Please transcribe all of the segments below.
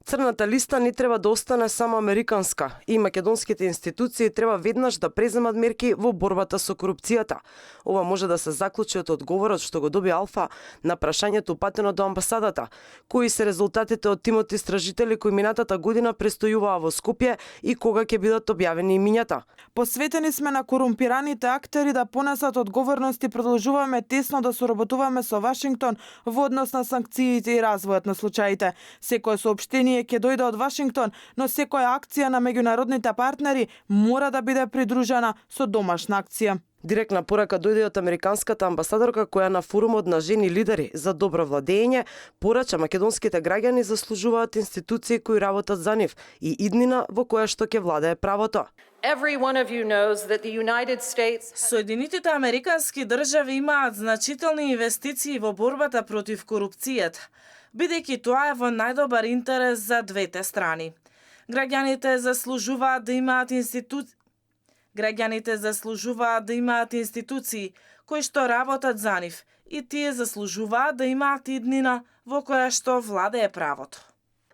Црната листа не треба да остане само американска и македонските институции треба веднаш да преземат мерки во борбата со корупцијата. Ова може да се заклучи од одговорот што го доби Алфа на прашањето упатено до амбасадата. Кои се резултатите од тимот истражители кои минатата година престојуваа во Скопје и кога ќе бидат објавени имињата? Посветени сме на корумпираните актери да понесат одговорност и продолжуваме тесно да соработуваме со Вашингтон во однос на санкциите и развојот на случаите. Секое соопштение ќе дојде од Вашингтон, но секоја акција на меѓународните партнери мора да биде придружена со домашна акција. Директна порака дојде од американската амбасадорка која на форумот на жени лидери за добро владење порача македонските граѓани заслужуваат институции кои работат за нив и иднина во која што ќе владее правото. Соединетите американски држави имаат значителни инвестиции во борбата против корупцијата, бидејќи тоа е во најдобар интерес за двете страни. Граѓаните заслужуваат да имаат институции кои што работат за нив и тие заслужуваат да имаат иднина во која што владее правото.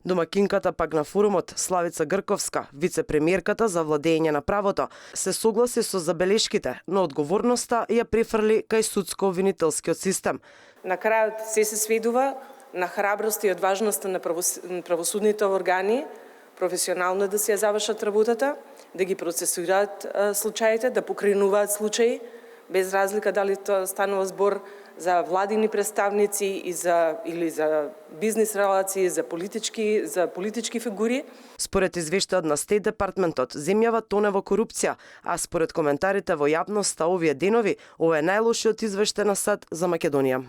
Домакинката пак на форумот, Славица Грковска, вице-премиерката за владење на правото, се согласи со забелешките, но одговорноста ја префрли кај судско-обвинителскиот систем. На крајот се сведува на храброст и одважноста на правосудните органи, професионално да си ја завршат работата, да ги процесуираат случаите, да покренуваат случаи, без разлика дали тоа станува збор за владини представници или за бизнис релации, за политички фигури. Според извештајот на Стейт департментот, земјава тоне во корупција, а според коментарите во јавноста овие денови, ова е најлошиот извештај на САД за Македонија.